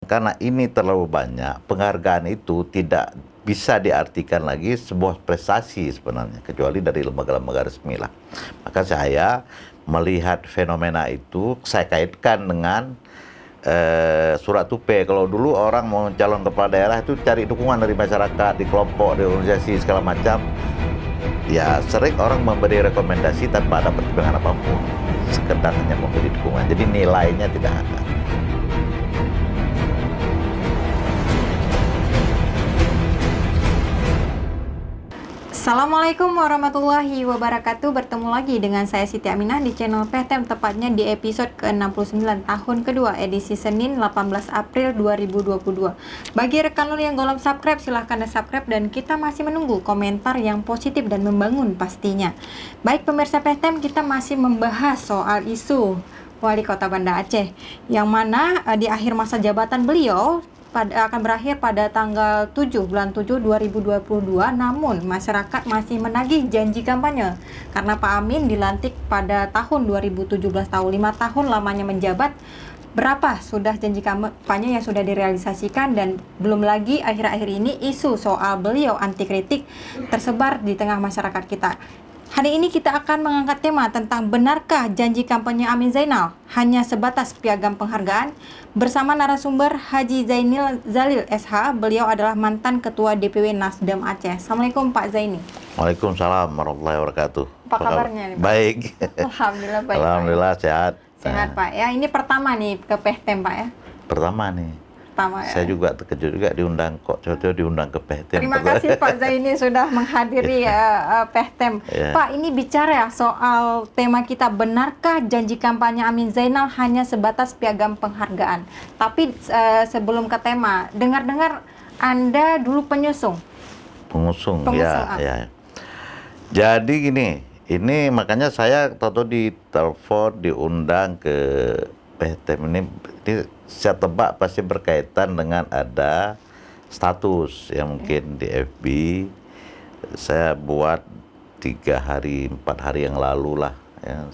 karena ini terlalu banyak, penghargaan itu tidak bisa diartikan lagi sebuah prestasi sebenarnya, kecuali dari lembaga-lembaga resmi lah. Maka saya melihat fenomena itu, saya kaitkan dengan surat tupe. Kalau dulu orang mau calon kepala daerah itu cari dukungan dari masyarakat, di kelompok, di organisasi, segala macam. Ya sering orang memberi rekomendasi tanpa ada pertimbangan apapun, sekedar hanya memberi dukungan. Jadi nilainya tidak ada. Assalamualaikum warahmatullahi wabarakatuh. Bertemu lagi dengan saya Siti Aminah di channel PTM, tepatnya di episode ke-69 tahun kedua, edisi Senin 18 April 2022. Bagi rekan lo yang belum subscribe, silahkan subscribe, dan kita masih menunggu komentar yang positif dan membangun pastinya. Baik pemirsa PTM, kita masih membahas soal isu Wali Kota Banda Aceh, yang mana di akhir masa jabatan beliau akan berakhir pada tanggal 7 bulan 7 2022, namun masyarakat masih menagih janji kampanye karena Pak Amin dilantik pada tahun 2017, tahun 5 tahun lamanya menjabat. Berapa sudah janji kampanye yang sudah direalisasikan, dan belum lagi akhir-akhir ini isu soal beliau anti kritik tersebar di tengah masyarakat kita. Hari ini kita akan mengangkat tema tentang benarkah janji kampanye Amin Zainal hanya sebatas piagam penghargaan, bersama narasumber Haji Zainil Zalil SH. Beliau adalah mantan Ketua DPW Nasdem Aceh. Assalamualaikum Pak Zaini. Waalaikumsalam warahmatullahi wabarakatuh. Apa kabarnya nih, Pak? Baik. Alhamdulillah baik. Alhamdulillah Pak. sehat. Sehat Pak ya. Ini pertama nih ke PTM Pak ya. Pertama nih. Ya. Saya juga terkejut juga diundang, kok Coco diundang ke PTM. Terima kasih Pak Zaini sudah menghadiri PTM. Pak, ini bicara ya soal tema kita, benarkah janji kampanye Amin Zainal hanya sebatas piagam penghargaan? Tapi sebelum ke tema, dengar-dengar Anda dulu Pengusung. Ya. Jadi gini, ini makanya saya tahu ditelepon, diundang ke PTM ini saya tebak pasti berkaitan dengan ada status yang mungkin di FB saya buat 4 hari yang lalu lah ya.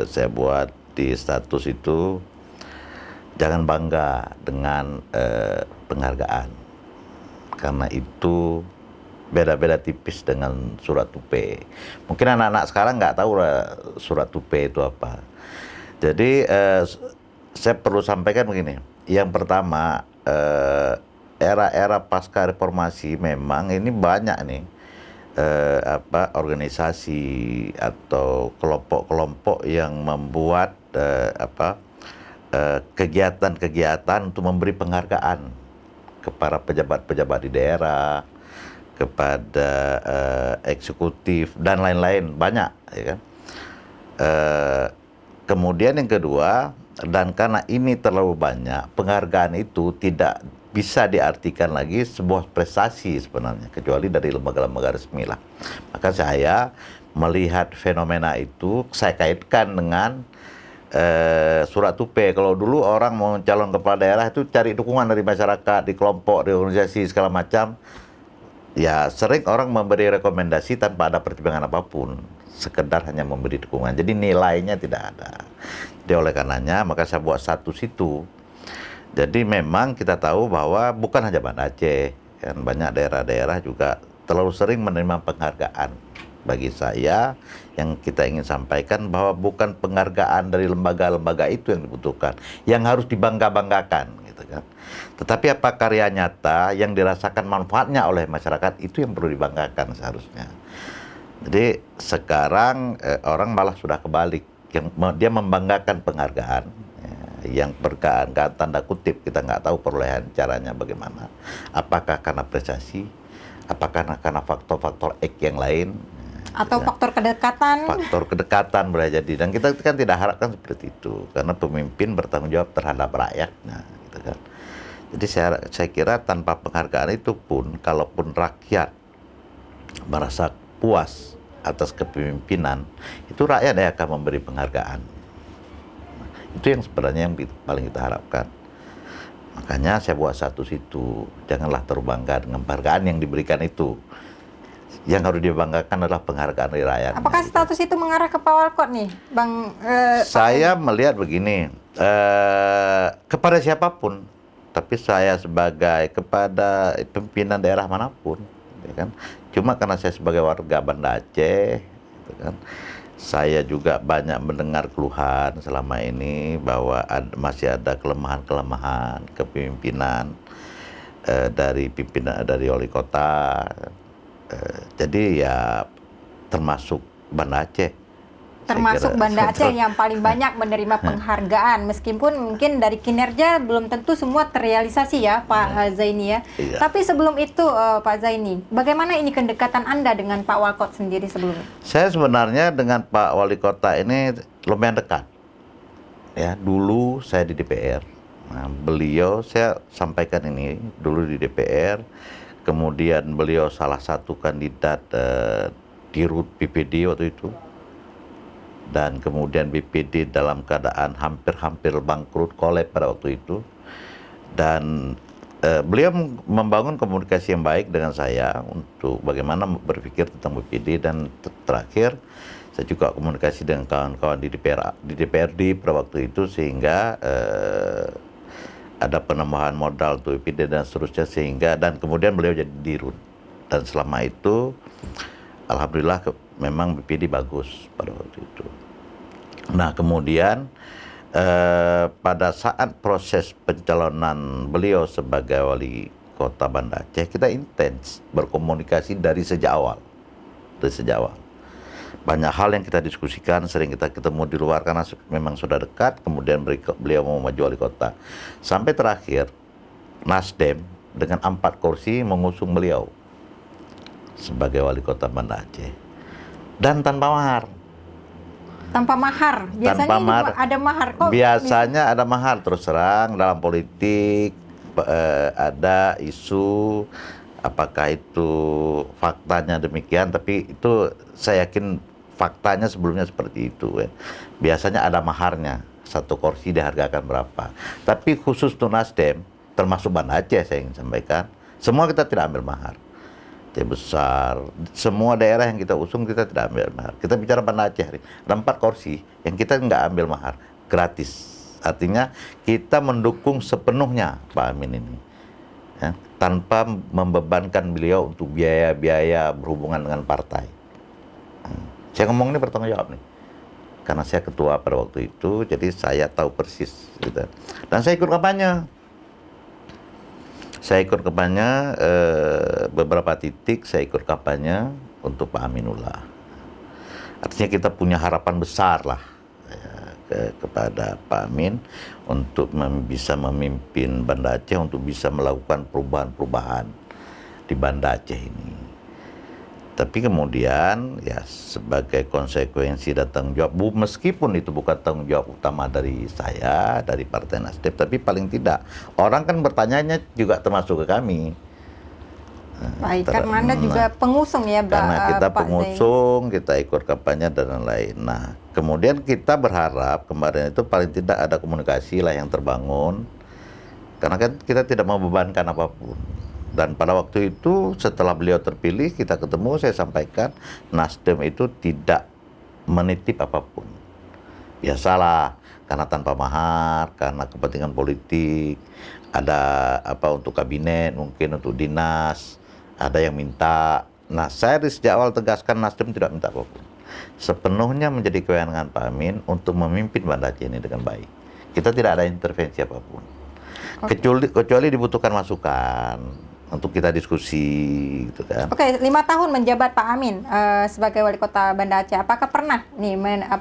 Saya buat di status itu, jangan bangga dengan penghargaan, karena itu beda-beda tipis dengan surat tupe. Mungkin anak-anak sekarang nggak tahu lah surat tupe itu apa. Jadi saya perlu sampaikan begini. Yang pertama, era-era pasca reformasi memang ini banyak nih organisasi atau kelompok-kelompok yang membuat kegiatan-kegiatan untuk memberi penghargaan kepada pejabat-pejabat di daerah, kepada eksekutif dan lain-lain, banyak ya kan. Kemudian yang kedua, dan karena ini terlalu banyak, penghargaan itu tidak bisa diartikan lagi sebuah prestasi sebenarnya, kecuali dari lembaga-lembaga resmi lah. Maka saya melihat fenomena itu, saya kaitkan dengan surat tupe. Kalau dulu orang mau calon kepala daerah itu cari dukungan dari masyarakat, di kelompok, di organisasi, segala macam. Ya sering orang memberi rekomendasi tanpa ada pertimbangan apapun, sekedar hanya memberi dukungan. Jadi nilainya tidak ada. Jadi oleh karenanya maka saya buat status itu. Jadi memang kita tahu bahwa bukan hanya Banda Aceh, kan banyak daerah-daerah juga terlalu sering menerima penghargaan. Bagi saya yang kita ingin sampaikan bahwa bukan penghargaan dari lembaga-lembaga itu yang dibutuhkan, yang harus dibangga-banggakan gitu kan. Tetapi apa karya nyata yang dirasakan manfaatnya oleh masyarakat, itu yang perlu dibanggakan seharusnya. Jadi sekarang orang malah sudah kebalik, yang dia membanggakan penghargaan yang berkeangkat tanda kutip, kita nggak tahu perolehan caranya bagaimana. Apakah karena prestasi, apakah karena faktor-faktor X yang lain, atau ya, faktor kedekatan? Faktor kedekatan boleh jadi. Dan kita kan tidak harapkan seperti itu, karena pemimpin bertanggung jawab terhadap rakyatnya, gitu kan. Jadi saya kira tanpa penghargaan itu pun, kalaupun rakyat merasa puas atas kepemimpinan, itu rakyat yang akan memberi penghargaan. Itu yang sebenarnya yang paling kita harapkan. Makanya saya buat status itu, janganlah terbangga dengan penghargaan yang diberikan itu. Yang harus dibanggakan adalah penghargaan dari rakyat. Apakah status itu mengarah ke Pak Walkot nih, Bang? Saya melihat begini, kepada siapapun tapi saya sebagai kepada pimpinan daerah manapun, ya kan. Cuma karena saya sebagai warga Banda Aceh, gitu kan, saya juga banyak mendengar keluhan selama ini bahwa masih ada kelemahan-kelemahan kepemimpinan dari pimpinan dari wali kota. Jadi ya termasuk Banda Aceh. Termasuk Banda Aceh yang paling banyak menerima penghargaan, meskipun mungkin dari kinerja belum tentu semua terrealisasi ya Pak Zaini ya. Iya. Tapi sebelum itu Pak Zaini, bagaimana ini kedekatan Anda dengan Pak Walkot sendiri sebelumnya? Saya sebenarnya dengan Pak Wali Kota ini lumayan dekat. Ya, dulu saya di DPR. Nah, beliau saya sampaikan ini dulu di DPR. Kemudian beliau salah satu kandidat di RUT BPD waktu itu. Dan kemudian BPD dalam keadaan hampir-hampir bangkrut, kolab pada waktu itu. Dan beliau membangun komunikasi yang baik dengan saya untuk bagaimana berpikir tentang BPD, dan terakhir saya juga komunikasi dengan kawan-kawan di DPRD pada waktu itu, sehingga ada penambahan modal untuk BPD dan seterusnya, sehingga dan kemudian beliau jadi dirut. Dan selama itu alhamdulillah memang BPD bagus pada waktu itu. Nah, kemudian pada saat proses pencalonan beliau sebagai wali kota Banda Aceh, kita intens berkomunikasi dari sejak awal. Banyak hal yang kita diskusikan, sering kita ketemu di luar karena memang sudah dekat. Kemudian beliau mau maju wali kota. Sampai terakhir Nasdem dengan 4 kursi mengusung beliau sebagai wali kota Banda Aceh. Dan tanpa mahar. Tanpa mahar. Biasanya Tanpa mahar. ada mahar kok. Biasanya ada mahar, terus terang dalam politik ada isu apakah itu faktanya demikian, tapi itu saya yakin faktanya sebelumnya seperti itu ya. Biasanya ada maharnya, 1 kursi dihargakan berapa. Tapi khusus untuk Nasdem, termasuk Banda Aceh saya ingin sampaikan, semua kita tidak ambil mahar. Besar, semua daerah yang kita usung kita tidak ambil mahar. Kita bicara Banda Aceh, ada 4 kursi yang kita nggak ambil mahar, gratis. Artinya kita mendukung sepenuhnya Pak Amin ini, ya, tanpa membebankan beliau untuk biaya-biaya berhubungan dengan partai. Saya ngomong ini bertanggung jawab nih, karena saya ketua pada waktu itu, jadi saya tahu persis. Gitu. Dan saya ikut kampanye. Beberapa titik saya ikut kampanye untuk Pak Aminullah. Artinya kita punya harapan besar lah ya, kepada Pak Amin untuk bisa memimpin Banda Aceh, untuk bisa melakukan perubahan-perubahan di Banda Aceh ini. Tapi kemudian ya sebagai konsekuensi dan tanggung jawab, meskipun itu bukan tanggung jawab utama dari saya, dari Partai Nasdem, tapi paling tidak orang kan bertanyanya juga termasuk ke kami. Baik, karena Anda juga pengusung ya, karena kita Pak pengusung, kita ikut kampanye dan lain-lain. Nah, kemudian kita berharap kemarin itu paling tidak ada komunikasi lah yang terbangun, karena kan kita tidak membebankan apapun. Dan pada waktu itu setelah beliau terpilih, kita ketemu, saya sampaikan Nasdem itu tidak menitip apapun. Biasalah, karena tanpa mahar, karena kepentingan politik, ada apa untuk kabinet, mungkin untuk dinas, ada yang minta. Nah, saya di sejak awal tegaskan Nasdem tidak minta apapun. Sepenuhnya menjadi kewenangan Pak Amin untuk memimpin Banda Aceh ini dengan baik. Kita tidak ada intervensi apapun. Kecuali dibutuhkan masukan untuk kita diskusi gitu kan. Oke, 5 tahun menjabat Pak Amin sebagai wali kota Banda Aceh. Apakah pernah nih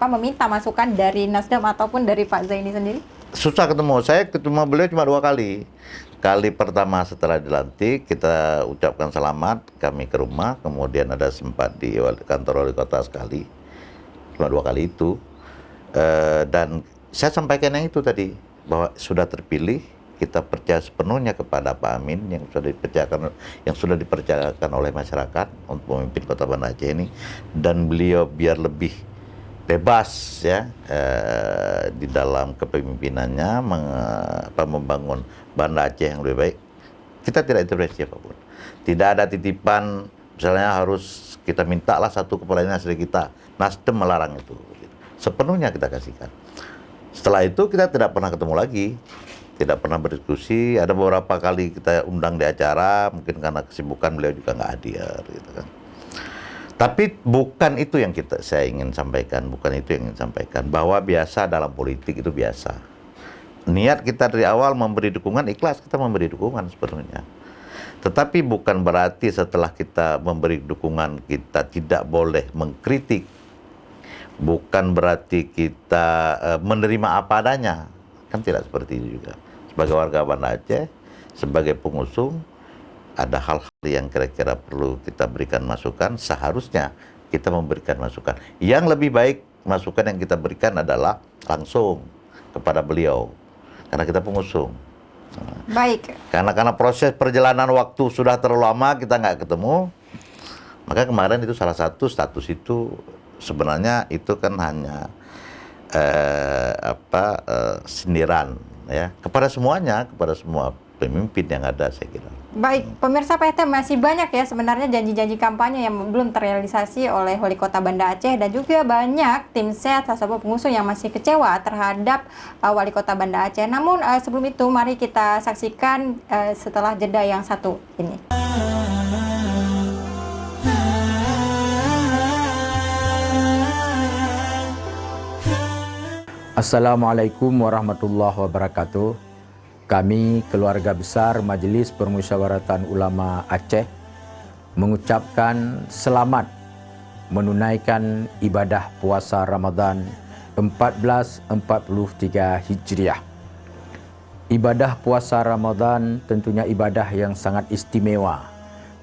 meminta masukan dari Nasdem ataupun dari Pak Zaini sendiri? Susah ketemu. Saya ketemu beliau cuma 2 kali. Kali pertama setelah dilantik, kita ucapkan selamat, kami ke rumah, kemudian ada sempat di kantor wali kota sekali. Cuma 2 kali itu. Dan saya sampaikan yang itu tadi, bahwa sudah terpilih, kita percaya sepenuhnya kepada Pak Amin yang sudah dipercayakan oleh masyarakat untuk memimpin Kota Banda Aceh ini, dan beliau biar lebih bebas ya di dalam kepemimpinannya membangun Banda Aceh yang lebih baik. Kita tidak intervensi apapun. Tidak ada titipan misalnya harus kita mintalah 1 kepala dinas dari kita. Nasdem melarang itu. Sepenuhnya kita kasihkan. Setelah itu kita tidak pernah ketemu lagi. tidak pernah berdiskusi. Ada beberapa kali kita undang di acara, mungkin karena kesibukan beliau juga nggak hadir, gitu kan. Tapi bukan itu yang saya ingin sampaikan, bukan itu yang ingin sampaikan. Bahwa biasa dalam politik itu biasa. Niat kita dari awal memberi dukungan, ikhlas kita memberi dukungan sebenarnya. Tetapi bukan berarti setelah kita memberi dukungan kita tidak boleh mengkritik. Bukan berarti kita menerima apa adanya. Kan tidak seperti itu juga. Sebagai warga Banda Aceh, sebagai pengusung, ada hal-hal yang kira-kira perlu kita berikan masukan, seharusnya kita memberikan masukan. Yang lebih baik masukan yang kita berikan adalah langsung kepada beliau, karena kita pengusung. Baik. Karena proses perjalanan waktu sudah terlalu lama kita nggak ketemu, maka kemarin itu salah satu status itu sebenarnya itu kan hanya sindiran ya kepada semuanya, kepada semua pemimpin yang ada, saya kira. Baik, pemirsa PTM, masih banyak ya sebenarnya janji-janji kampanye yang belum terrealisasi oleh Wali Kota Banda Aceh, dan juga banyak tim ses atau pengusung yang masih kecewa terhadap Wali Kota Banda Aceh. Namun sebelum itu mari kita saksikan setelah jeda yang satu ini. Assalamualaikum warahmatullahi wabarakatuh. Kami, keluarga besar Majelis Permusyawaratan Ulama Aceh, mengucapkan selamat menunaikan ibadah puasa Ramadan 1443 Hijriah. Ibadah puasa Ramadan tentunya ibadah yang sangat istimewa,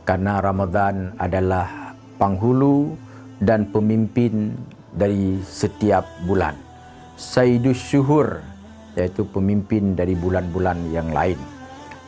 karena Ramadan adalah penghulu dan pemimpin dari setiap bulan. Sayyidus Syuhur, yaitu pemimpin dari bulan-bulan yang lain.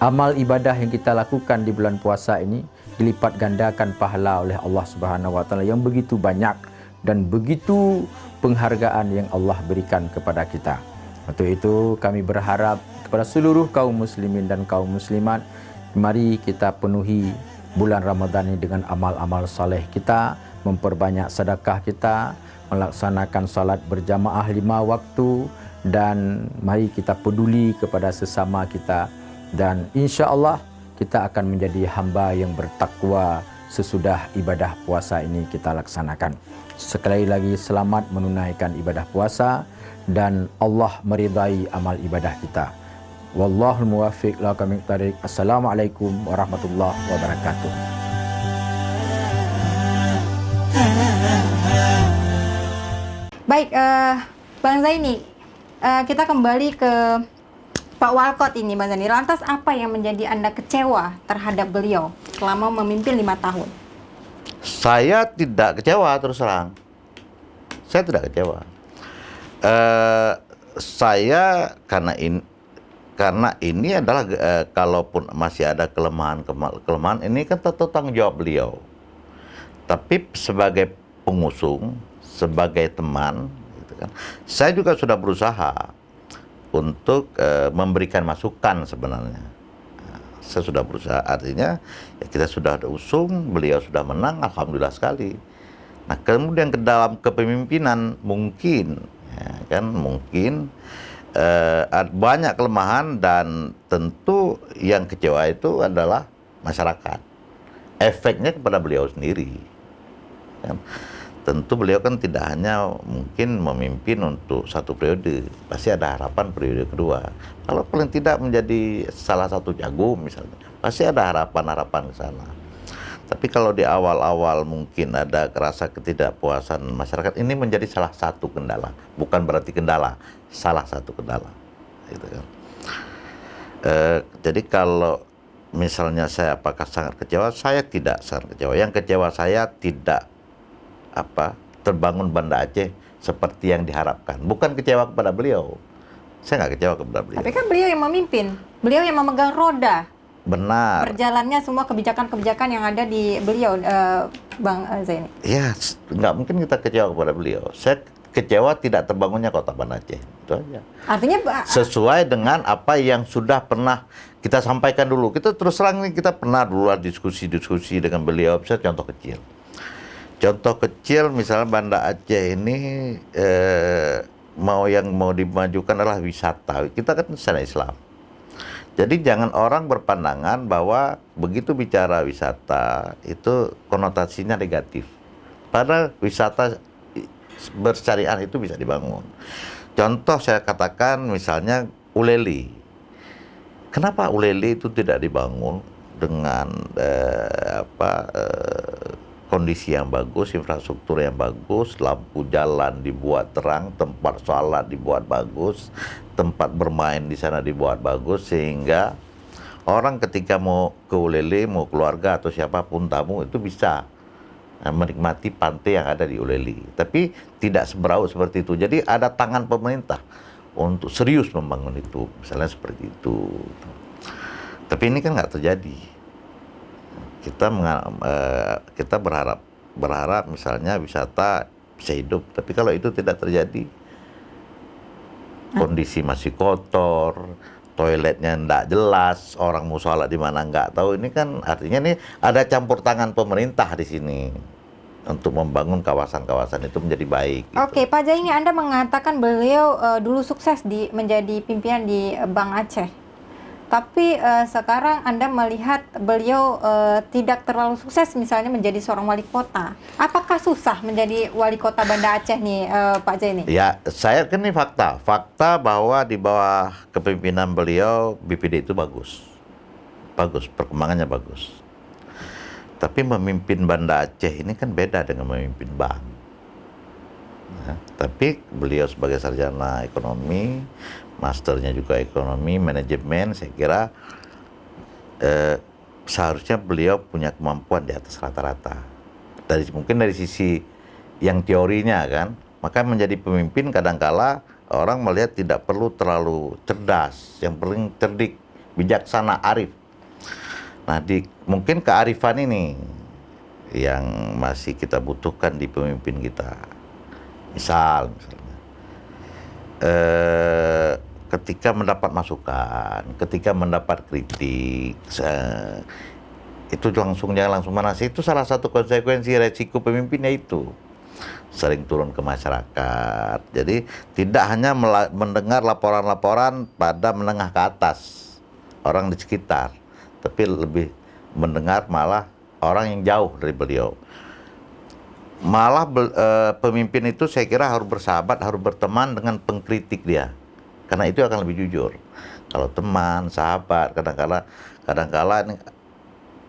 Amal ibadah yang kita lakukan di bulan puasa ini dilipat gandakan pahala oleh Allah Subhanahu wa taala yang begitu banyak dan begitu penghargaan yang Allah berikan kepada kita. Untuk itu kami berharap kepada seluruh kaum muslimin dan kaum muslimat, mari kita penuhi bulan Ramadan ini dengan amal-amal saleh kita, memperbanyak sedekah kita, melaksanakan salat berjamaah 5 waktu, dan mari kita peduli kepada sesama kita, dan insya Allah kita akan menjadi hamba yang bertakwa sesudah ibadah puasa ini kita laksanakan. Sekali lagi selamat menunaikan ibadah puasa, dan Allah meridai amal ibadah kita. Wallahul muwaffiq ila aqwamit thariq. Assalamualaikum warahmatullahi wabarakatuh. Baik, Bang Zaini, kita kembali ke Pak Walkot ini, Bang Zaini. Lantas apa yang menjadi Anda kecewa terhadap beliau selama memimpin 5 tahun? Saya tidak kecewa, terus terang. Saya tidak kecewa. Saya karena ini adalah kalaupun masih ada kelemahan ini kan tentu tanggung jawab beliau. Tapi sebagai pengusung, sebagai teman, gitu kan, saya juga sudah berusaha untuk memberikan masukan sebenarnya. Saya sudah berusaha, artinya ya kita sudah ada usung, beliau sudah menang, alhamdulillah sekali. Nah kemudian ke dalam kepemimpinan mungkin, ya kan, mungkin banyak kelemahan, dan tentu yang kecewa itu adalah masyarakat. Efeknya kepada beliau sendiri. Kan? Tentu beliau kan tidak hanya mungkin memimpin untuk 1 periode, pasti ada harapan periode kedua. Kalau paling tidak menjadi salah satu jago misalnya, pasti ada harapan-harapan ke sana. Tapi kalau di awal-awal mungkin ada rasa ketidakpuasan masyarakat, ini menjadi salah satu kendala. Bukan berarti kendala, salah satu kendala. Gitu kan. Jadi kalau misalnya saya apakah sangat kecewa, saya tidak sangat kecewa. Yang kecewa saya tidak terbangun Banda Aceh seperti yang diharapkan. Bukan kecewa kepada beliau. Saya nggak kecewa kepada beliau. Tapi kan beliau yang memimpin, beliau yang memegang roda. Benar. Berjalannya semua kebijakan-kebijakan yang ada di beliau, Bang Zaini. Ya, nggak mungkin kita kecewa kepada beliau. Saya kecewa tidak terbangunnya Kota Banda Aceh. Itu aja. Artinya sesuai dengan apa yang sudah pernah kita sampaikan dulu. Kita terus terang nih, kita pernah dulu diskusi-diskusi dengan beliau. Bisa contoh kecil. Contoh kecil misalnya Banda Aceh ini yang mau dimajukan adalah wisata. Kita kan sana Islam. Jadi jangan orang berpandangan bahwa begitu bicara wisata itu konotasinya negatif. Padahal wisata bersyariah itu bisa dibangun. Contoh saya katakan misalnya Uleli. Kenapa Uleli itu tidak dibangun dengan kondisi yang bagus, infrastruktur yang bagus, lampu jalan dibuat terang, tempat sholat dibuat bagus, tempat bermain di sana dibuat bagus, sehingga orang ketika mau ke Ulele, mau keluarga atau siapapun tamu itu bisa menikmati pantai yang ada di Ulele. Tapi tidak semeraut seperti itu. Jadi ada tangan pemerintah untuk serius membangun itu, misalnya seperti itu. Tapi ini kan nggak terjadi. Kita berharap misalnya wisata bisa hidup, tapi kalau itu tidak terjadi, kondisi masih kotor, toiletnya nggak jelas, orang mau sholat di mana nggak tahu, ini kan artinya nih ada campur tangan pemerintah di sini untuk membangun kawasan-kawasan itu menjadi baik. Gitu. Oke, Pak Zaini, Anda mengatakan beliau dulu sukses menjadi pimpinan di Bank Aceh. Tapi sekarang Anda melihat beliau tidak terlalu sukses misalnya menjadi seorang wali kota. Apakah susah menjadi wali kota Banda Aceh nih, Pak Zaini? Ya, saya kan ini fakta. Fakta bahwa di bawah kepemimpinan beliau, BPD itu bagus. Bagus, perkembangannya bagus. Tapi memimpin Banda Aceh ini kan beda dengan memimpin bank. Nah, tapi beliau sebagai sarjana ekonomi, masternya juga ekonomi, manajemen, saya kira seharusnya beliau punya kemampuan di atas rata-rata. Mungkin dari sisi yang teorinya kan, maka menjadi pemimpin kadangkala orang melihat tidak perlu terlalu cerdas, yang paling cerdik, bijaksana, arif. Nah, mungkin kearifan ini yang masih kita butuhkan di pemimpin kita. Misalnya, ketika mendapat masukan, ketika mendapat kritik, itu jangan langsung manas. Itu salah satu konsekuensi resiko pemimpinnya itu. Sering turun ke masyarakat. Jadi tidak hanya mendengar laporan-laporan pada menengah ke atas, orang di sekitar, tapi lebih mendengar malah orang yang jauh dari beliau. Malah pemimpin itu saya kira harus bersahabat, harus berteman dengan pengkritik dia. Karena itu akan lebih jujur. Kalau teman, sahabat, kadang-kala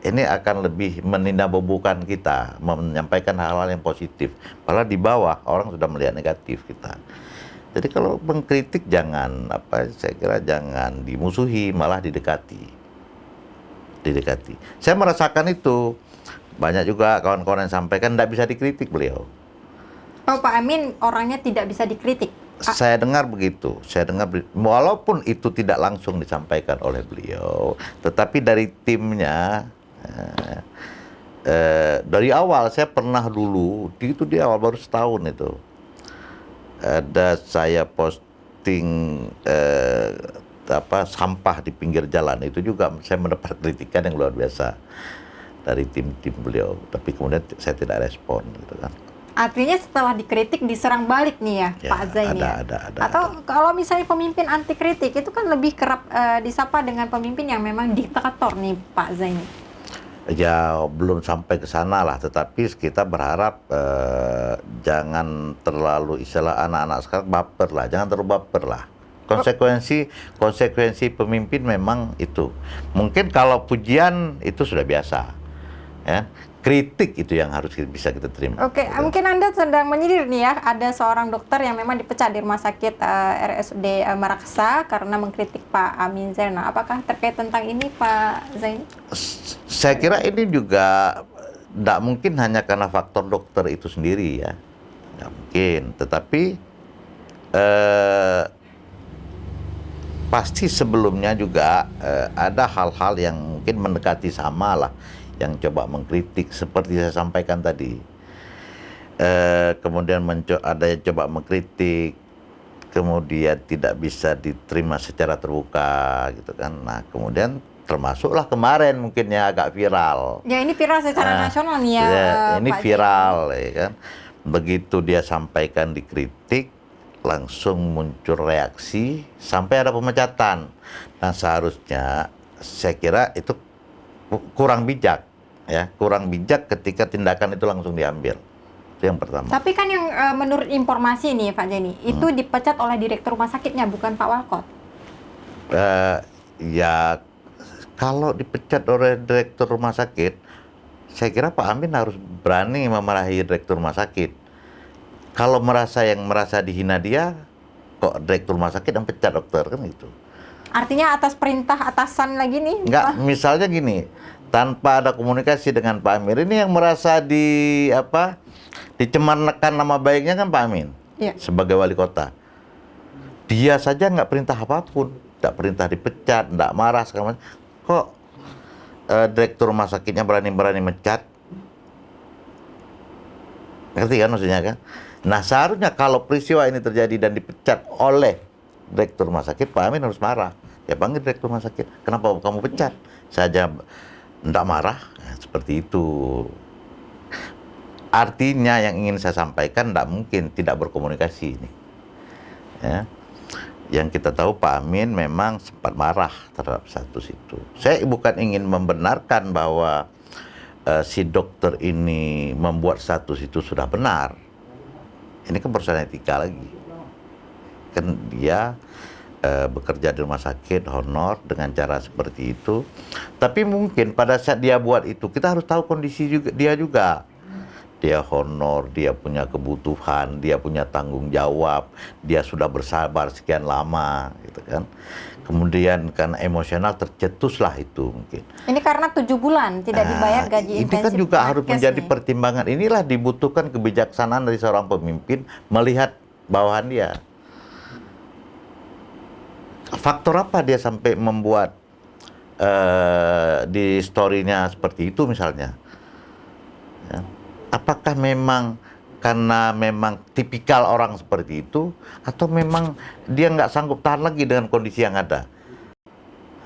ini akan lebih menindakbebukan kita, menyampaikan hal-hal yang positif. Padahal di bawah orang sudah melihat negatif kita. Jadi kalau mengkritik saya kira jangan dimusuhi, malah didekati. Saya merasakan itu. Banyak juga kawan-kawan yang sampaikan tidak bisa dikritik beliau. Oh, Pak Amin orangnya tidak bisa dikritik? Saya dengar begitu. Walaupun itu tidak langsung disampaikan oleh beliau, tetapi dari timnya, dari awal saya pernah dulu, itu di awal baru setahun itu, ada saya posting sampah di pinggir jalan, itu juga saya mendapat kritikan yang luar biasa dari tim-tim beliau, tapi kemudian saya tidak respon gitu kan. Artinya setelah dikritik diserang balik nih ya, Pak Zaini. Ada. Atau kalau misalnya pemimpin anti kritik itu kan lebih kerap disapa dengan pemimpin yang memang diktator nih, Pak Zaini. Ya belum sampai ke sana lah, tetapi kita berharap jangan terlalu istilah anak-anak sekarang baper lah, jangan terlalu baper lah. Konsekuensi pemimpin memang itu. Mungkin kalau pujian itu sudah biasa. Ya, kritik itu yang harus bisa kita terima. Oke, mungkin Anda sedang menyindir nih ya, ada seorang dokter yang memang dipecat di rumah sakit RSUD Makassar karena mengkritik Pak Amin Zainal. Apakah terkait tentang ini, Pak Zaini? Saya kira ini juga tidak mungkin hanya karena faktor dokter itu sendiri ya, nggak mungkin. Tetapi pasti sebelumnya juga ada hal-hal yang mungkin mendekati sama lah, yang coba mengkritik seperti saya sampaikan tadi. Kemudian ada yang coba mengkritik, kemudian tidak bisa diterima secara terbuka gitu kan. Nah kemudian termasuklah kemarin mungkin ya agak viral. Ya ini viral secara nasional nih ya, ini Pak viral ya kan. Begitu dia sampaikan dikritik, langsung muncul reaksi sampai ada pemecatan. Nah, seharusnya saya kira itu kurang bijak, ya, kurang bijak ketika tindakan itu langsung diambil. Itu yang pertama. Tapi kan yang menurut informasi nih Pak Zaini, itu dipecat oleh direktur rumah sakitnya, bukan Pak Walkot. Ya, kalau dipecat oleh direktur rumah sakit, saya kira Pak Amin harus berani memarahi direktur rumah sakit. Kalau merasa dihina dia, kok direktur rumah sakit yang pecat dokter, kan gitu. Artinya atas perintah atasan lagi nih? Enggak, misalnya gini, tanpa ada komunikasi dengan Pak Amir, ini yang merasa dicemarkan nama baiknya kan Pak Amin, Iya. sebagai wali kota. Dia saja nggak perintah apapun, nggak perintah dipecat, nggak marah segala macam. Kok direktur rumah sakitnya berani-berani mecat? Ngerti kan maksudnya kan? Nah, seharusnya kalau peristiwa ini terjadi dan dipecat oleh direktur rumah sakit, Pak Amin harus marah. Ya panggil direktur rumah sakit, kenapa kamu pecat? Saya nggak marah, nah, seperti itu. Artinya yang ingin saya sampaikan, nggak mungkin tidak berkomunikasi ini. Ya. Yang kita tahu Pak Amin memang sempat marah terhadap status itu. Saya bukan ingin membenarkan bahwa si dokter ini membuat status itu sudah benar. Ini kan persoalan etika lagi. Kan dia bekerja di rumah sakit honor dengan cara seperti itu. Tapi mungkin pada saat dia buat itu, kita harus tahu kondisi dia juga. Dia honor, dia punya kebutuhan, dia punya tanggung jawab, dia sudah bersabar sekian lama, gitu kan. Kemudian karena emosional tercetuslah itu mungkin. Ini karena 7 bulan tidak dibayar gaji Ini intensif. kan juga harus nakes menjadi nih. pertimbangan. Inilah dibutuhkan kebijaksanaan dari seorang pemimpin melihat bawahan dia. Faktor apa dia sampai membuat di story-nya seperti itu misalnya? Ya. Apakah memang karena memang tipikal orang seperti itu, atau memang dia nggak sanggup tahan lagi dengan kondisi yang ada?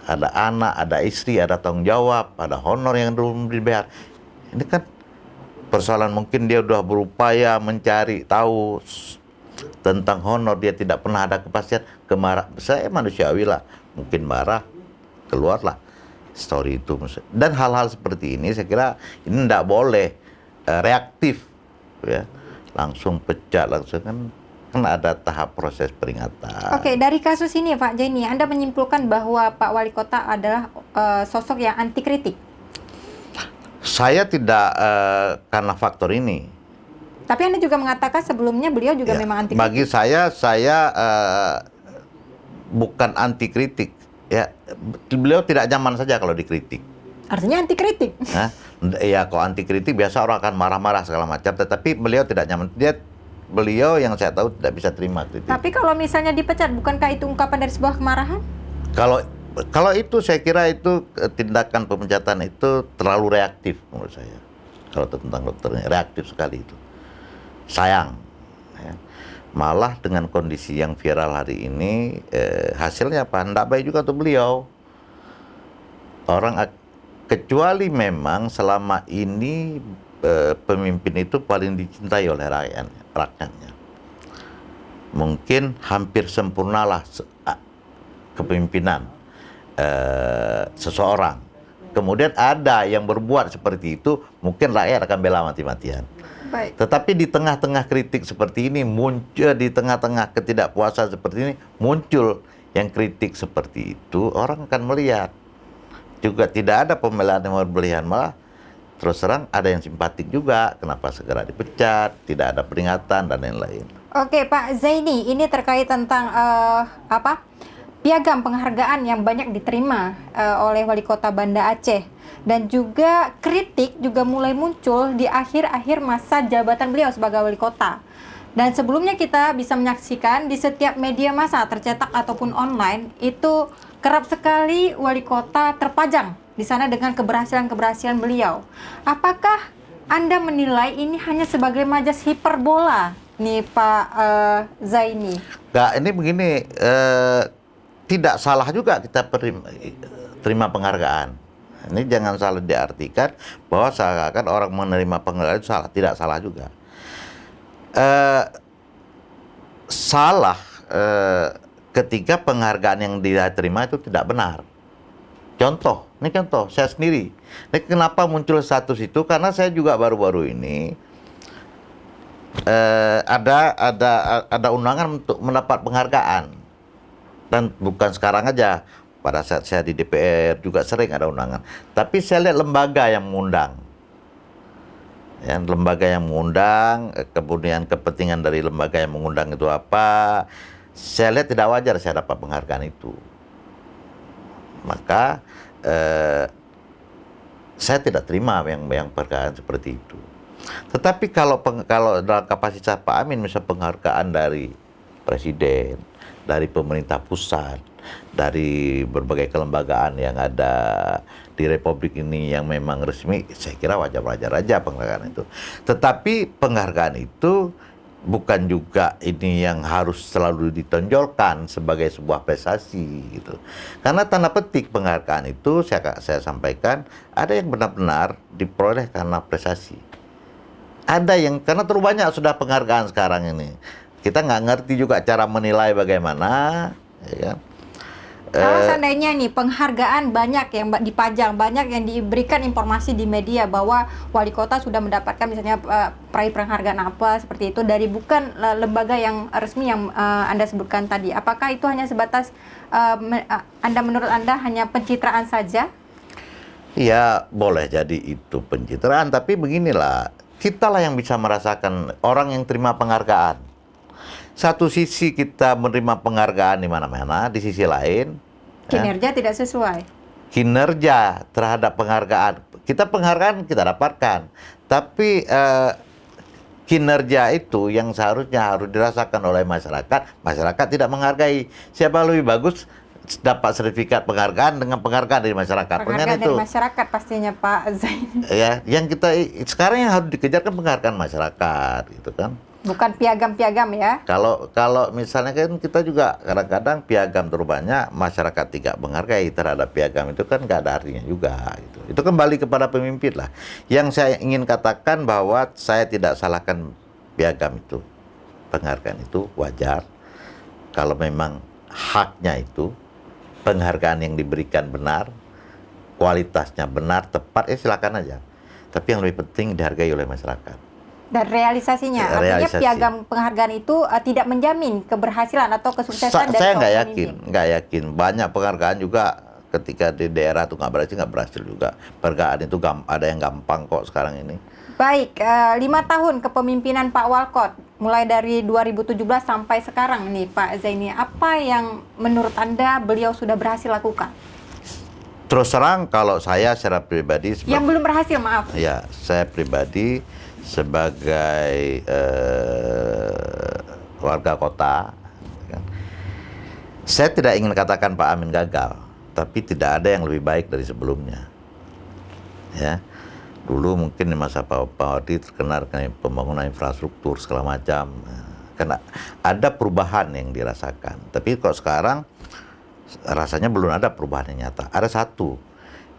Ada anak, ada istri, ada tanggung jawab, ada honor yang belum dibayar. Ini kan persoalan, mungkin dia udah berupaya mencari tahu tentang honor, dia tidak pernah ada kepastian. Saya manusiawi lah, mungkin marah, keluarlah story itu. Dan hal-hal seperti ini saya kira ini tidak boleh reaktif, ya, langsung pecat, langsung kan ada tahap proses peringatan. Oke, dari kasus ini Pak Zaini, Anda menyimpulkan bahwa Pak Wali Kota adalah sosok yang anti kritik. Saya tidak karena faktor ini. Tapi Anda juga mengatakan sebelumnya beliau juga Ya, memang anti kritik. bagi saya bukan anti kritik. Ya, beliau tidak nyaman saja kalau dikritik. Artinya anti kritik. Nah, ya kalau anti kritik biasa orang akan marah-marah segala macam, tetapi beliau tidak nyaman. Beliau yang saya tahu tidak bisa terima kritik. Tapi kalau misalnya dipecat, bukankah itu ungkapan dari sebuah kemarahan? Kalau itu saya kira itu tindakan pemecatan itu terlalu reaktif menurut saya. Kalau tentang dokternya reaktif sekali itu. Sayang. Ya. Malah dengan kondisi yang viral hari ini, hasilnya apa? Tidak baik juga untuk beliau. Kecuali memang selama ini pemimpin itu paling dicintai oleh rakyatnya. Mungkin hampir sempurnalah kepemimpinan seseorang. Kemudian ada yang berbuat seperti itu, mungkin rakyat akan bela mati-matian. Baik. Tetapi di tengah-tengah kritik seperti ini muncul, di tengah-tengah ketidakpuasan seperti ini muncul yang kritik seperti itu, orang akan melihat. Juga tidak ada pembelaan yang berlebihan, malah terus terang ada yang simpatik juga, kenapa segera dipecat, tidak ada peringatan dan lain-lain. Oke Pak Zaini, ini terkait tentang piagam penghargaan yang banyak diterima oleh Wali Kota Banda Aceh, dan juga kritik juga mulai muncul di akhir-akhir masa jabatan beliau sebagai Wali Kota. Dan sebelumnya kita bisa menyaksikan di setiap media massa tercetak ataupun online itu kerap sekali Wali Kota terpajang di sana dengan keberhasilan-keberhasilan beliau. Apakah Anda menilai ini hanya sebagai majas hiperbola nih Pak Zaini? Nggak, ini begini, tidak salah juga kita terima penghargaan. Ini jangan salah diartikan bahwa seakan orang menerima penghargaan itu salah, tidak salah juga. salah ketika penghargaan yang dia terima itu tidak benar. Ini contoh saya sendiri. Ini kenapa muncul status itu? Karena saya juga baru-baru ini ada undangan untuk mendapat penghargaan, dan bukan sekarang aja. Pada saat saya di DPR juga sering ada undangan. Tapi saya lihat lembaga yang mengundang. Ya, lembaga yang mengundang, kemudian kepentingan dari lembaga yang mengundang itu apa, saya lihat tidak wajar saya dapat penghargaan itu. Maka saya tidak terima yang penghargaan seperti itu. Tetapi kalau dalam kapasitas Pak Amin, misal penghargaan dari Presiden, dari pemerintah pusat, dari berbagai kelembagaan yang ada di Republik ini yang memang resmi, saya kira wajar-wajar aja penghargaan itu. Tetapi penghargaan itu bukan juga ini yang harus selalu ditonjolkan sebagai sebuah prestasi gitu. Karena tanda petik penghargaan itu saya sampaikan, ada yang benar-benar diperoleh karena prestasi. Ada yang karena terlalu banyak sudah penghargaan sekarang ini. Kita nggak ngerti juga cara menilai bagaimana, ya kan? Kalau seandainya nih penghargaan banyak yang dipajang, banyak yang diberikan informasi di media bahwa wali kota sudah mendapatkan misalnya peraih penghargaan apa seperti itu dari bukan lembaga yang resmi yang Anda sebutkan tadi. Apakah itu hanya sebatas menurut Anda hanya pencitraan saja? Ya boleh jadi itu pencitraan, tapi beginilah, kitalah yang bisa merasakan orang yang terima penghargaan. Satu sisi kita menerima penghargaan di mana-mana, di sisi lain kinerja tidak sesuai. Kinerja terhadap penghargaan, kita dapatkan, tapi kinerja itu yang seharusnya harus dirasakan oleh masyarakat tidak menghargai. Siapa lebih bagus dapat sertifikat penghargaan dengan penghargaan dari masyarakat. Penghargaan dari masyarakat pastinya Pak Zain. Ya, yang kita sekarang yang harus dikejar kan penghargaan masyarakat, gitu kan. Bukan piagam-piagam ya. Kalau misalnya kan kita juga kadang-kadang piagam terlalu banyak, masyarakat tidak menghargai terhadap piagam itu kan nggak ada artinya juga. Gitu. Itu kembali kepada pemimpin lah. Yang saya ingin katakan bahwa saya tidak salahkan piagam itu, penghargaan itu wajar. Kalau memang haknya itu, penghargaan yang diberikan benar, kualitasnya benar, tepat, silakan aja. Tapi yang lebih penting dihargai oleh masyarakat. Dan realisasinya, artinya piagam penghargaan itu tidak menjamin keberhasilan atau kesuksesan dari saya nggak yakin. Banyak penghargaan juga ketika di daerah itu nggak berhasil juga. Penghargaan itu ada yang gampang kok sekarang ini. Baik, 5 tahun kepemimpinan Pak Walkot, mulai dari 2017 sampai sekarang nih Pak Zaini, apa yang menurut Anda beliau sudah berhasil lakukan? Terus terang kalau saya secara pribadi... Yang belum berhasil, maaf. Ya, saya pribadi sebagai warga kota, kan, saya tidak ingin katakan Pak Amin gagal, tapi tidak ada yang lebih baik dari sebelumnya. Ya, dulu mungkin di masa Pak Wadi terkenal dengan pembangunan infrastruktur segala macam, karena ada perubahan yang dirasakan. Tapi kok sekarang rasanya belum ada perubahan yang nyata. Ada satu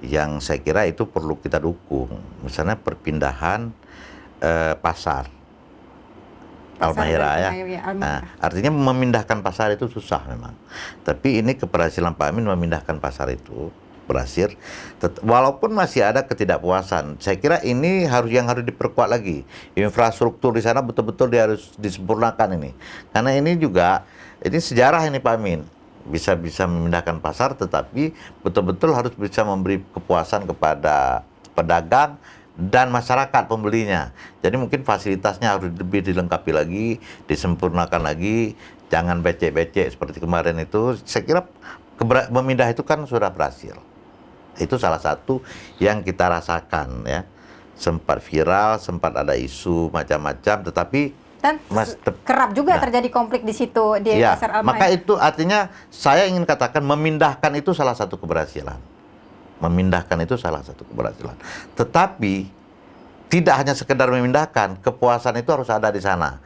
yang saya kira itu perlu kita dukung, misalnya perpindahan pasar Halmahera ya. Nah, artinya memindahkan pasar itu susah memang. Tapi ini keberhasilan Pak Amin memindahkan pasar itu berhasil. Walaupun masih ada ketidakpuasan, saya kira ini harus diperkuat lagi. Infrastruktur di sana betul-betul harus disempurnakan ini. Karena ini juga sejarah ini Pak Amin. Bisa memindahkan pasar, tetapi betul-betul harus bisa memberi kepuasan kepada pedagang dan masyarakat pembelinya. Jadi mungkin fasilitasnya harus lebih dilengkapi lagi, disempurnakan lagi, jangan becek-becek seperti kemarin itu. Saya kira memindah itu kan sudah berhasil. Itu salah satu yang kita rasakan ya. Sempat viral, sempat ada isu macam-macam, tetapi dan kerap juga terjadi konflik di situ di pasar Halmahera. Maka itu artinya saya ingin katakan memindahkan itu salah satu keberhasilan. Memindahkan itu salah satu keberhasilan. Tetapi tidak hanya sekedar memindahkan, kepuasan itu harus ada di sana.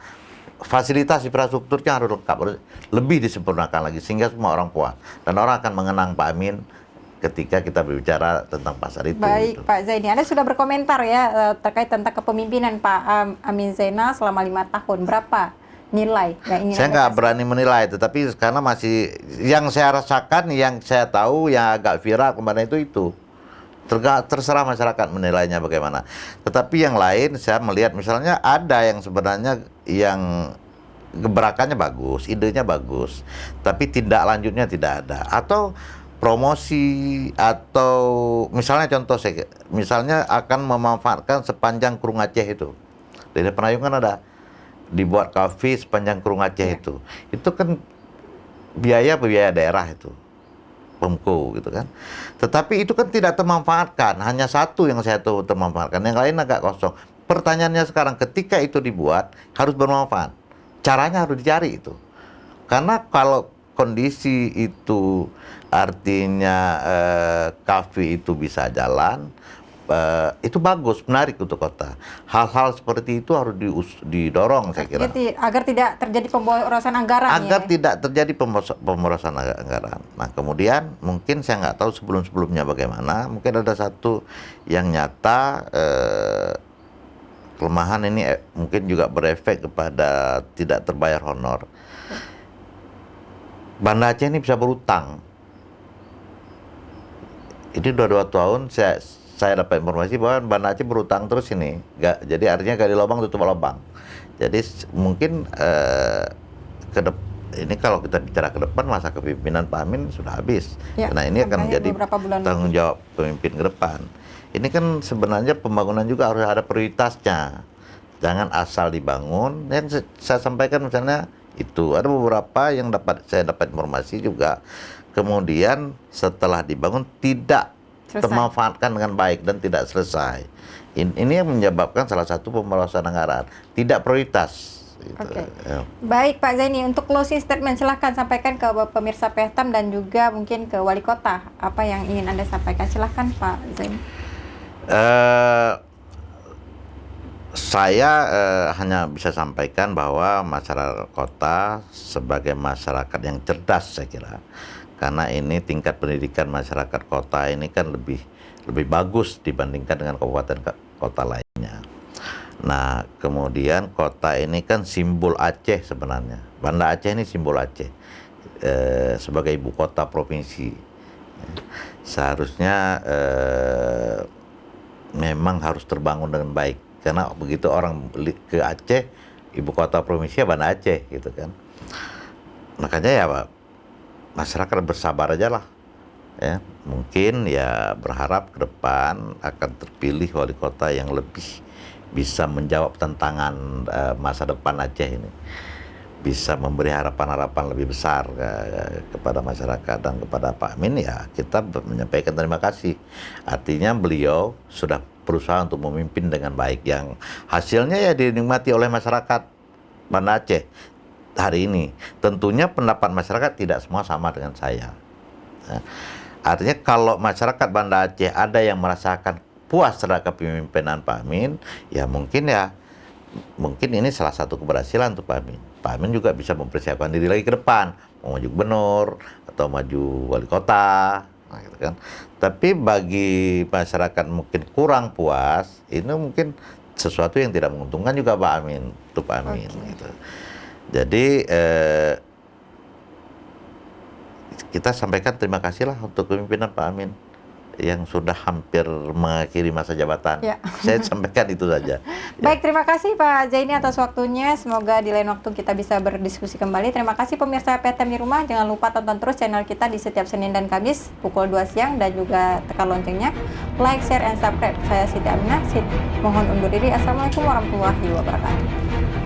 Fasilitas infrastrukturnya harus lengkap, harus lebih disempurnakan lagi sehingga semua orang puas dan orang akan mengenang Pak Amin ketika kita berbicara tentang pasar itu. Baik, gitu. Pak Zaini, Anda sudah berkomentar ya terkait tentang kepemimpinan Pak Amin Zainal selama 5 tahun. Berapa nilai yang ingin Saya Anda nggak kasih? berani menilai, tetapi karena masih yang saya rasakan, yang saya tahu, yang agak viral kemarin itu. Terserah masyarakat menilainya bagaimana. Tetapi yang lain saya melihat misalnya ada yang sebenarnya yang gebrakannya bagus, idenya bagus, tapi tindak lanjutnya tidak ada. Atau promosi atau misalnya contoh saya, misalnya akan memanfaatkan sepanjang Kurung Aceh itu. Dari Penayung kan ada dibuat kafe sepanjang Kurung Aceh itu. Itu kan biaya daerah itu. Pemko gitu kan. Tetapi itu kan tidak termanfaatkan, hanya satu yang saya tahu termanfaatkan, yang lain agak kosong. Pertanyaannya sekarang, ketika itu dibuat harus bermanfaat. Caranya harus dicari itu. Karena kalau kondisi itu artinya kafe itu bisa jalan, itu bagus, menarik untuk kota. Hal-hal seperti itu harus didorong saya kira. Agar tidak terjadi pemborosan anggaran Agar ya. tidak terjadi pemborosan anggaran. Nah kemudian mungkin saya nggak tahu sebelum-sebelumnya bagaimana, mungkin ada satu yang nyata kelemahan ini mungkin juga berefek kepada tidak terbayar honor. Banda Aceh ini bisa berutang. Ini udah 2 tahun saya dapat informasi bahwa Banda Aceh berutang terus ini. Jadi artinya gali lubang tutup lubang. Jadi mungkin ini kalau kita bicara ke depan, masa kepemimpinan Pak Amin sudah habis. Ya, Nah ini akan menjadi beberapa bulan tanggung jawab pemimpin ke depan. Ini kan sebenarnya pembangunan juga harus ada prioritasnya. Jangan asal dibangun. Yang saya sampaikan misalnya itu ada beberapa yang saya dapat informasi juga. Kemudian setelah dibangun tidak termanfaatkan dengan baik dan tidak selesai. Ini yang menyebabkan salah satu pemborosan anggaran, tidak prioritas. Gitu. Oke. Ya. Baik Pak Zaini, untuk closing statement silahkan sampaikan ke pemirsa PTM dan juga mungkin ke wali kota. Apa yang ingin Anda sampaikan? Silahkan Pak Zaini. Saya hanya bisa sampaikan bahwa masyarakat kota sebagai masyarakat yang cerdas saya kira. Karena ini tingkat pendidikan masyarakat kota ini kan lebih bagus dibandingkan dengan kabupaten kota lainnya. Nah, kemudian kota ini kan simbol Aceh sebenarnya. Banda Aceh ini simbol Aceh sebagai ibu kota provinsi. Seharusnya memang harus terbangun dengan baik. Karena begitu orang ke Aceh, ibu kota provinsi Banda Aceh gitu kan. Makanya ya Pak, masyarakat bersabar aja lah. Ya, mungkin ya berharap ke depan akan terpilih wali kota yang lebih bisa menjawab tantangan masa depan Aceh ini, bisa memberi harapan-harapan lebih besar kepada masyarakat dan kepada Pak Amin. Ya kita menyampaikan terima kasih. Artinya beliau sudah berusaha untuk memimpin dengan baik, yang hasilnya ya dinikmati oleh masyarakat Banda Aceh hari ini. Tentunya pendapat masyarakat tidak semua sama dengan saya. Artinya kalau masyarakat Banda Aceh ada yang merasakan puas terhadap kepemimpinan Pak Amin, ya mungkin ini salah satu keberhasilan untuk Pak Amin. Pak Amin juga bisa mempersiapkan diri lagi ke depan, mau maju gubernur atau maju wali kota, nah, gitu kan. Tapi bagi masyarakat mungkin kurang puas, ini mungkin sesuatu yang tidak menguntungkan juga Pak Amin, untuk Pak Amin. Okay. Gitu. Jadi kita sampaikan terima kasih lah untuk kepemimpinan Pak Amin yang sudah hampir mengakhiri masa jabatan. Ya. Saya sampaikan itu saja. Baik, terima kasih Pak Zaini atas waktunya. Semoga di lain waktu kita bisa berdiskusi kembali. Terima kasih pemirsa PTM di rumah. Jangan lupa tonton terus channel kita di setiap Senin dan Kamis pukul 2 siang dan juga tekan loncengnya. Like, share, and subscribe. Saya Siti Aminah. Mohon undur diri. Assalamualaikum warahmatullahi wabarakatuh.